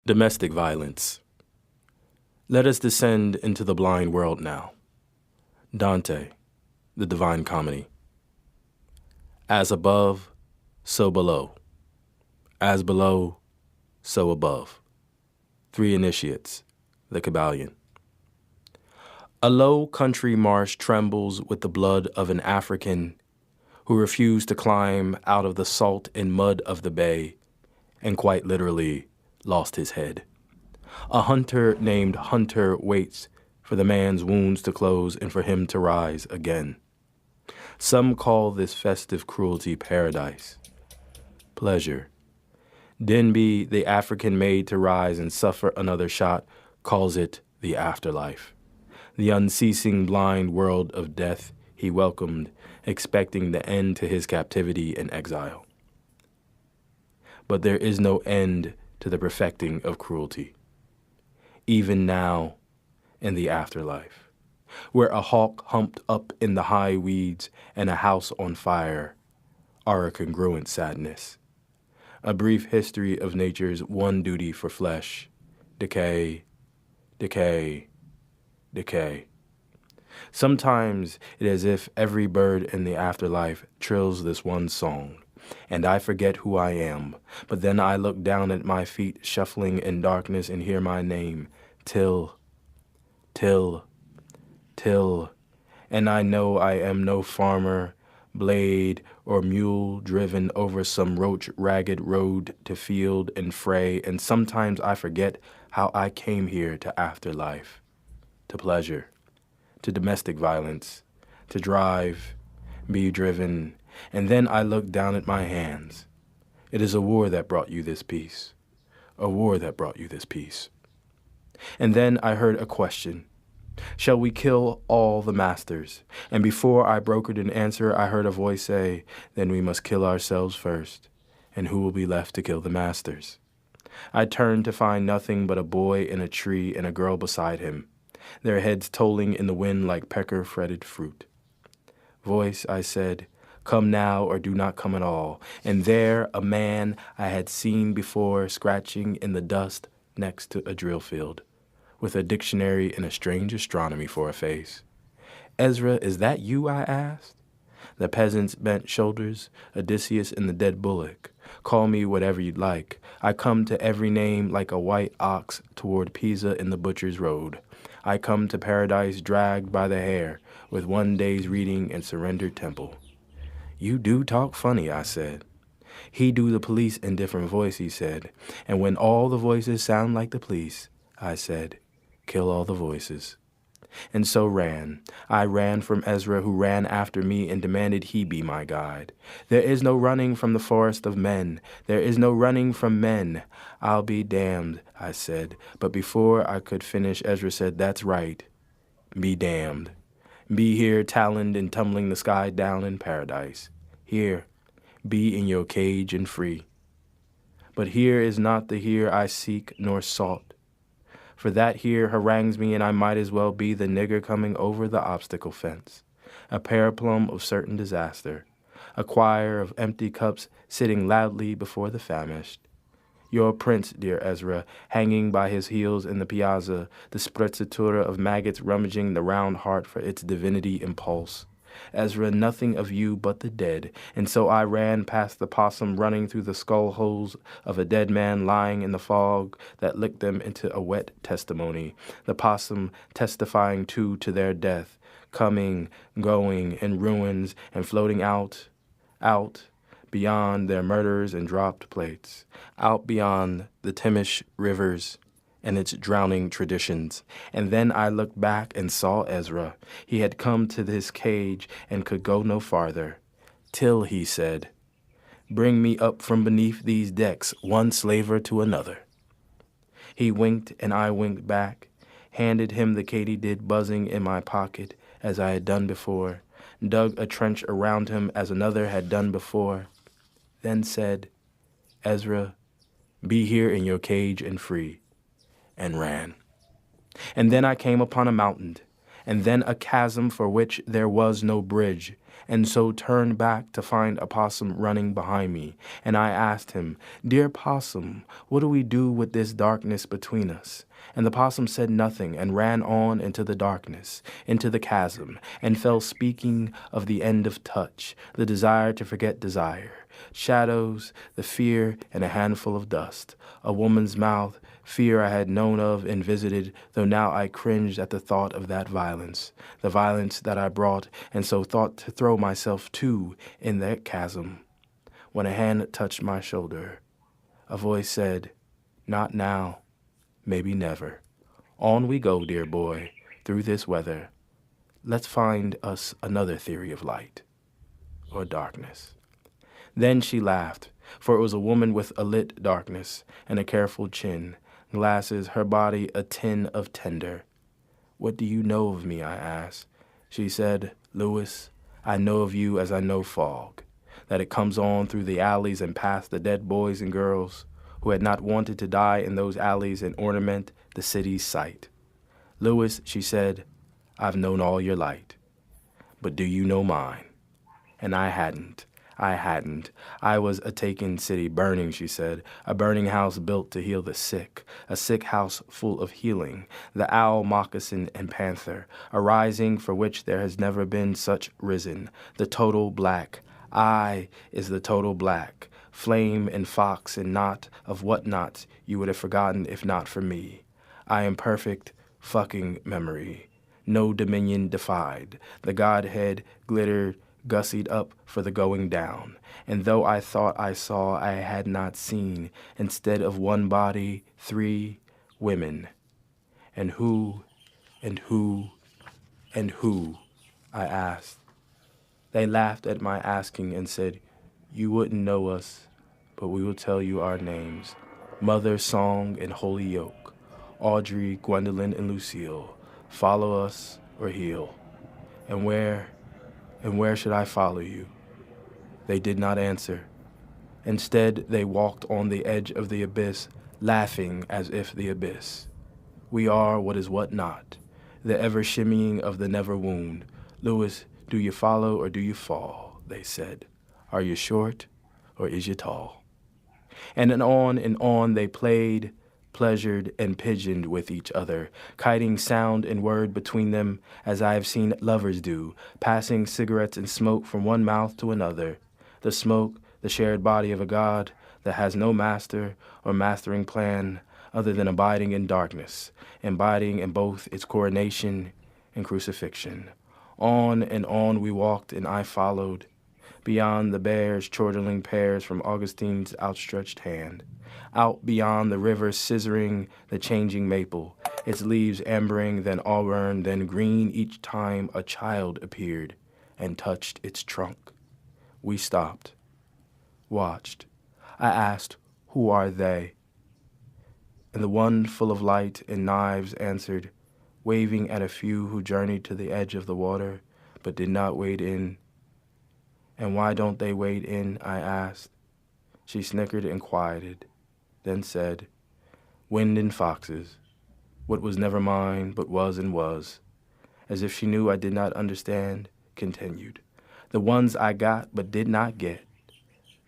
Domestic violence. Let us descend into the blind world now. Dante, the Divine Comedy. As above, so below. As below, so above. Three Initiates, the Kabbalion. A low country marsh trembles with the blood of an African who refused to climb out of the salt and mud of the bay and quite literally lost his head. A hunter named Hunter waits for the man's wounds to close and for him to rise again. Some call this festive cruelty paradise. Pleasure. Denby, the African made to rise and suffer another shot, calls it the afterlife. The unceasing blind world of death he welcomed, expecting the end to his captivity and exile. But there is no end to the perfecting of cruelty. Even now, in the afterlife, where a hawk humped up in the high weeds and a house on fire are a congruent sadness. A brief history of nature's one duty for flesh: decay, decay, decay. Sometimes it is as if every bird in the afterlife trills this one song, and I forget who I am, but then I look down at my feet shuffling in darkness and hear my name, Till, Till, Till, and I know I am no farmer, blade, or mule driven over some roach-ragged road to field and fray, and sometimes I forget how I came here to afterlife, to pleasure, to domestic violence, to drive, be driven, and then I look down at my hands. It is a war that brought you this peace, a war that brought you this peace. And then I heard a question. Shall we kill all the masters? And before I brokered an answer, I heard a voice say, then we must kill ourselves first, and who will be left to kill the masters? I turned to find nothing but a boy in a tree and a girl beside him, their heads tolling in the wind like pecker-fretted fruit. Voice, I said, come now or do not come at all. And there a man I had seen before scratching in the dust next to a drill field, with a dictionary and a strange astronomy for a face. Ezra, is that you? I asked. The peasant's bent shoulders, Odysseus and the dead bullock. Call me whatever you'd like. I come to every name like a white ox toward Pisa in the butcher's road. I come to paradise dragged by the hair, with one day's reading and surrendered temple. You do talk funny, I said. He do the police in different voice, he said. And when all the voices sound like the police, I said, kill all the voices. And so I ran from Ezra, who ran after me and demanded he be my guide. There is no running from the forest of men. There is no running from men. I'll be damned, I said. But before I could finish, Ezra said, that's right. Be damned. Be here taloned and tumbling the sky down in paradise. Here, be in your cage and free. But here is not the here I seek nor sought. For that here harangues me, and I might as well be the nigger coming over the obstacle fence, a pereplum of certain disaster, a choir of empty cups sitting loudly before the famished. Your prince, dear Ezra, hanging by his heels in the piazza, the sprezzatura of maggots rummaging the round heart for its divinity impulse. Ezra, nothing of you but the dead, and so I ran past the possum running through the skull holes of a dead man lying in the fog that licked them into a wet testimony, the possum testifying to their death, coming, going, in ruins, and floating out, beyond their murders and dropped plates, out beyond the Temish rivers and its drowning traditions. And then I looked back and saw Ezra. He had come to his cage and could go no farther. Till, he said, bring me up from beneath these decks, one slaver to another. He winked and I winked back, handed him the katydid buzzing in my pocket as I had done before, dug a trench around him as another had done before, then said, Ezra, be here in your cage and free, and ran. And then I came upon a mountain, and then a chasm for which there was no bridge, and so turned back to find a possum running behind me. And I asked him, "Dear possum, what do we do with this darkness between us?" And the possum said nothing and ran on into the darkness, into the chasm, and fell speaking of the end of touch, the desire to forget desire, shadows, the fear, and a handful of dust, a woman's mouth, fear I had known of and visited, though now I cringed at the thought of that violence, the violence that I brought, and so thought to throw myself too in that chasm. When a hand touched my shoulder, a voice said, "Not now, maybe never. On we go, dear boy, through this weather. Let's find us another theory of light or darkness." Then she laughed, for it was a woman with a lit darkness and a careful chin, glasses, her body a tin of tender. "What do you know of me?" I asked. She said, "Louis, I know of you as I know fog, that it comes on through the alleys and past the dead boys and girls who had not wanted to die in those alleys and ornament the city's sight. Louis," she said, "I've known all your light, but do you know mine?" And I hadn't. I was a taken city burning, she said, a burning house built to heal the sick, a sick house full of healing, the owl, moccasin, and panther, a rising for which there has never been such risen, the total black. I is the total black, flame and fox and knot of what knots you would have forgotten if not for me. I am perfect fucking memory, no dominion defied, the Godhead glittered, gussied up for the going down, and though I thought I saw, I had not seen, instead of one body, 3 women. And who, and who, and who, I asked. They laughed at my asking and said, "You wouldn't know us, but we will tell you our names. Mother, Song, and Holy Yoke, Audrey, Gwendolyn, and Lucille. Follow us or heal. And where should I follow you?" They did not answer. Instead, they walked on the edge of the abyss, laughing as if the abyss. We are what is what not, the ever shimmying of the never wound. "Louis, do you follow or do you fall?" they said. "Are you short or is you tall?" And on they played, pleasured, and pigeoned with each other, kiting sound and word between them, as I have seen lovers do, passing cigarettes and smoke from one mouth to another. The smoke, the shared body of a God that has no master or mastering plan other than abiding in darkness, abiding in both its coronation and crucifixion. On we walked, and I followed, beyond the bears chortling pears from Augustine's outstretched hand, out beyond the river scissoring the changing maple, its leaves ambering, then auburn, then green each time a child appeared and touched its trunk. We stopped, watched. I asked, "Who are they?" And the one full of light and knives answered, waving at a few who journeyed to the edge of the water but did not wade in. "And why don't they wade in?" I asked. She snickered and quieted, then said, "Wind and foxes, what was never mine but was and was," as if she knew I did not understand, continued. "The ones I got but did not get,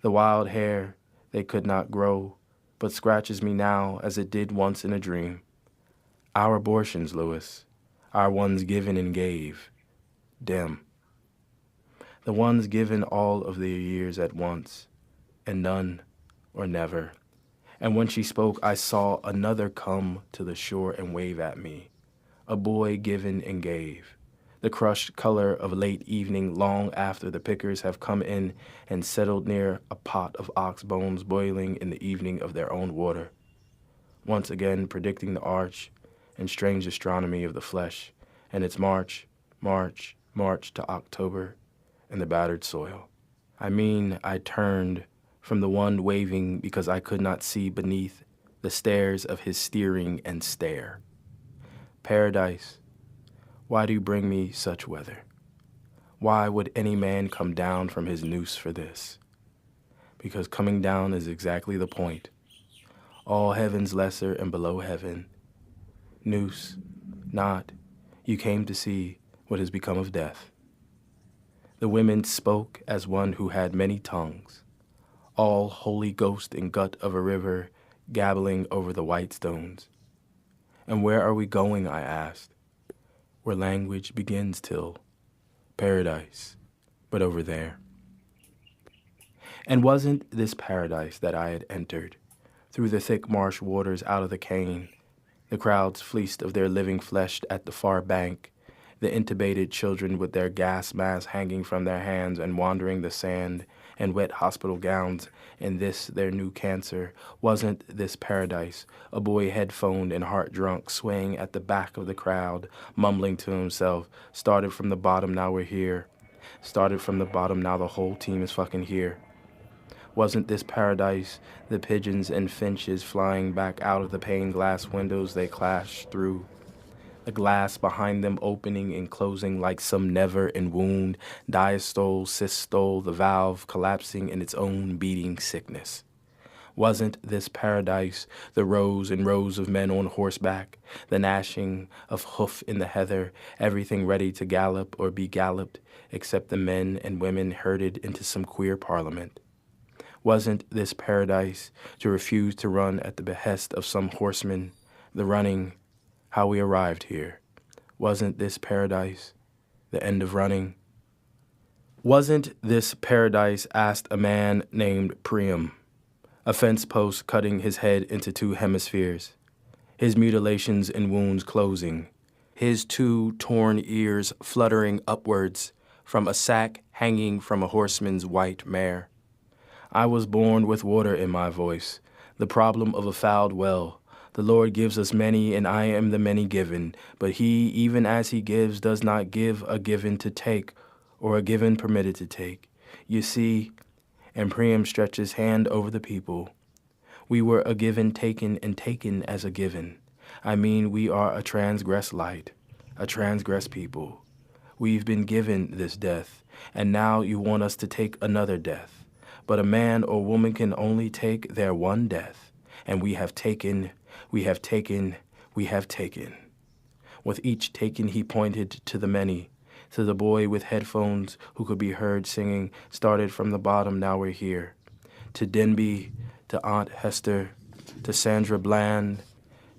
the wild hair they could not grow, but scratches me now as it did once in a dream. Our abortions, Louis, our ones given and gave, dim. The ones given all of their years at once, and none or never." And when she spoke, I saw another come to the shore and wave at me, a boy given and gave, the crushed color of late evening long after the pickers have come in and settled near a pot of ox bones boiling in the evening of their own water, once again predicting the arch and strange astronomy of the flesh and its march to October in the battered soil. I turned from the one waving because I could not see beneath the stairs of his steering and stare. Paradise, why do you bring me such weather? Why would any man come down from his noose for this? Because coming down is exactly the point. All heaven's lesser and below heaven. Noose, knot, You came to see what has become of death. The women spoke as one who had many tongues, all Holy Ghost and gut of a river gabbling over the white stones. And where are we going, I asked, where language begins till paradise, but over there. And wasn't this paradise that I had entered, through the thick marsh waters out of the cane, the crowds fleeced of their living flesh at the far bank, the intubated children with their gas masks hanging from their hands and wandering the sand and wet hospital gowns, and this their new cancer? Wasn't this paradise? A boy headphoned and heart-drunk, swaying at the back of the crowd, mumbling to himself, started from the bottom, now we're here. Started from the bottom, now the whole team is fucking here. Wasn't this paradise? The pigeons and finches flying back out of the pane glass windows they clashed through, the glass behind them opening and closing like some never-end wound, diastole, systole, the valve collapsing in its own beating sickness. Wasn't this paradise? The rows and rows of men on horseback, the gnashing of hoof in the heather, everything ready to gallop or be galloped, except the men and women herded into some queer parliament. Wasn't this paradise? To refuse to run at the behest of some horseman, the running, how we arrived here. Wasn't this paradise? The end of running. Wasn't this paradise? Asked a man named Priam, a fence post cutting his head into two hemispheres, his mutilations and wounds closing, his two torn ears fluttering upwards from a sack hanging from a horseman's white mare. I was born with water in my voice, the problem of a fouled well. The Lord gives us many, and I am the many given. But he, even as he gives, does not give a given to take, or a given permitted to take. You see, and Priam stretched his hand over the people. We were a given taken, and taken as a given. I mean, we are a transgressed light, a transgressed people. We've been given this death, and now you want us to take another death. But a man or woman can only take their one death, and we have taken, we have taken, we have taken. With each taken, he pointed to the many, to the boy with headphones who could be heard singing, started from the bottom, now we're here. To Denby, to Aunt Hester, to Sandra Bland,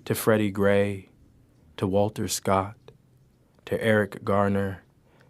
to Freddie Gray, to Walter Scott, to Eric Garner,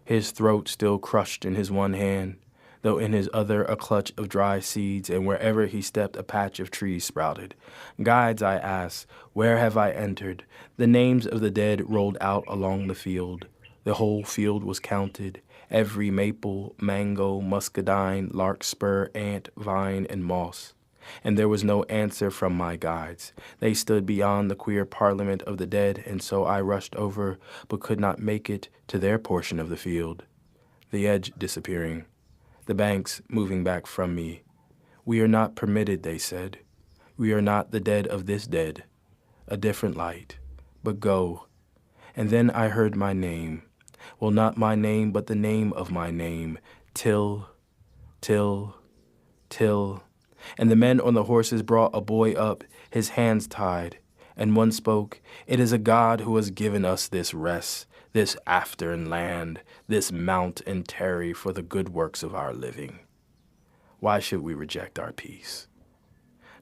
his throat still crushed in his one hand, though in his other a clutch of dry seeds, and wherever he stepped a patch of trees sprouted. Guides, I asked, where have I entered? The names of the dead rolled out along the field. The whole field was counted, every maple, mango, muscadine, larkspur, ant, vine, and moss. And there was no answer from my guides. They stood beyond the queer parliament of the dead, and so I rushed over, but could not make it to their portion of the field. The edge disappearing, the banks moving back from me. We are not permitted, they said. We are not the dead of this dead, a different light, but go. And then I heard my name. Well, not my name, but the name of my name, Till. And the men on the horses brought a boy up, his hands tied, and one spoke, "It is a God who has given us this rest, this aftern land, this mount and tarry for the good works of our living. Why should we reject our peace?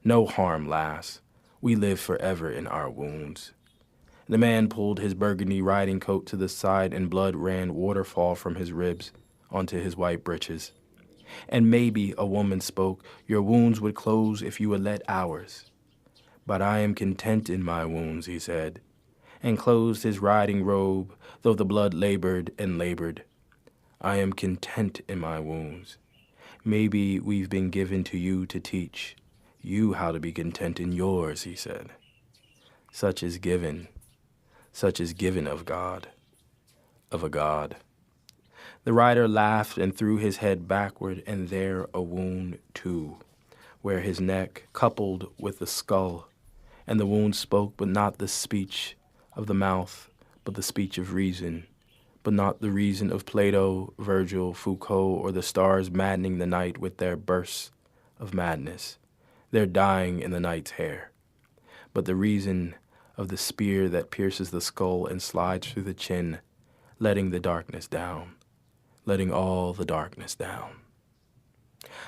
No harm lasts. We live forever in our wounds." The man pulled his burgundy riding coat to the side, and blood ran waterfall from his ribs onto his white breeches. And maybe, a woman spoke, your wounds would close if you would let ours. But I am content in my wounds, he said, and closed his riding robe, though the blood labored and labored. I am content in my wounds. Maybe we've been given to you to teach you how to be content in yours, he said. Such is given of God, of a God. The rider laughed and threw his head backward, and there a wound too, where his neck coupled with the skull, and the wound spoke, but not the speech of the mouth, but the speech of reason, but not the reason of Plato, Virgil, Foucault, or the stars maddening the night with their bursts of madness, their dying in the night's hair, but the reason of the spear that pierces the skull and slides through the chin, letting the darkness down, letting all the darkness down.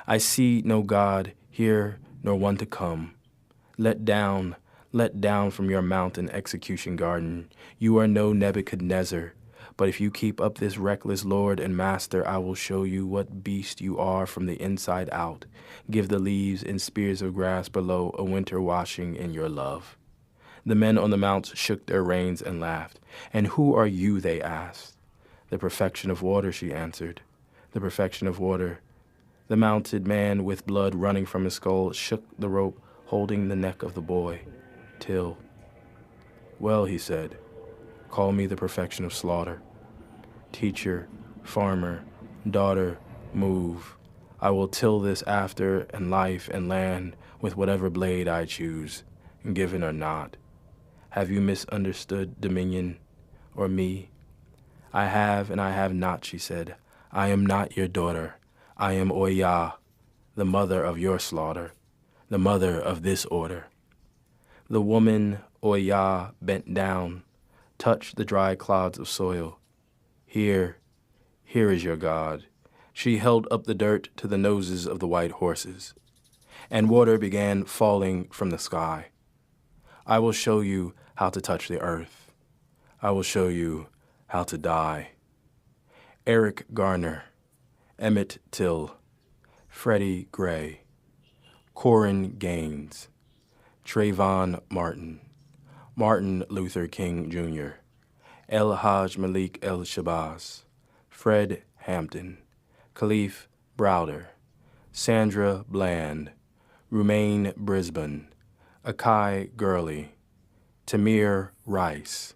I see no God here, nor one to come. Let down from your mountain execution garden. You are no Nebuchadnezzar, but if you keep up this reckless Lord and Master, I will show you what beast you are from the inside out. Give the leaves and spears of grass below a winter washing in your love. The men on the mounts shook their reins and laughed. And who are you, they asked. The perfection of water, she answered. The perfection of water. The mounted man with blood running from his skull shook the rope holding the neck of the boy, till, well, he said, call me the perfection of slaughter. Teacher, farmer, daughter, move. I will till this after and life and land with whatever blade I choose, given or not. Have you misunderstood dominion or me? I have and I have not, she said. I am not your daughter. I am Oya, the mother of your slaughter, the mother of this order. The woman, Oya, bent down, touched the dry clods of soil. Here is your God. She held up the dirt to the noses of the white horses, and water began falling from the sky. I will show you how to touch the earth. I will show you how to die. Eric Garner, Emmett Till, Freddie Gray, Corin Gaines, Trayvon Martin, Martin Luther King Jr., El Haj Malik El Shabazz, Fred Hampton, Khalif Browder, Sandra Bland, Rumain Brisbane, Akai Gurley, Tamir Rice,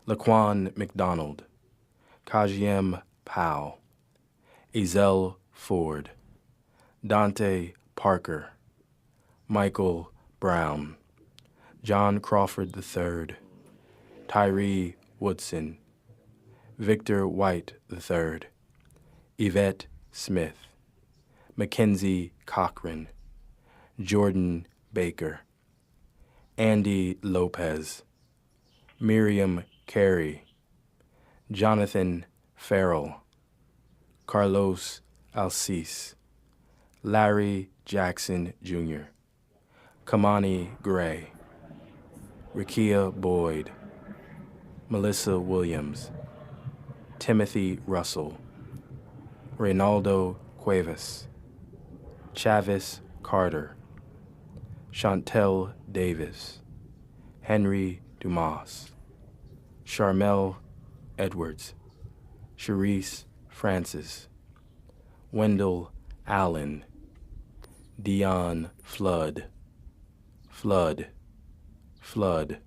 Laquan McDonald, Kajiem Powell, Ezell Ford, Dante Parker, Michael Brown, John Crawford III, Tyree Woodson, Victor White III, Yvette Smith, Mackenzie Cochran, Jordan Baker, Andy Lopez, Miriam Carey, Jonathan Farrell, Carlos Alcis, Larry Jackson Jr., Kamani Gray, Rakia Boyd, Melissa Williams, Timothy Russell, Reynaldo Cuevas, Chavis Carter, Chantel Davis, Henry Dumas, Charmel Edwards, Sharice Francis, Wendell Allen, Dion Flood, Flood, Flood,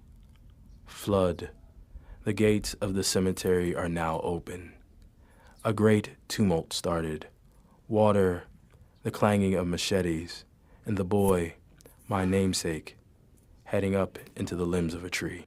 Flood. The gates of the cemetery are now open. A great tumult started. Water, the clanging of machetes, and the boy, my namesake, heading up into the limbs of a tree.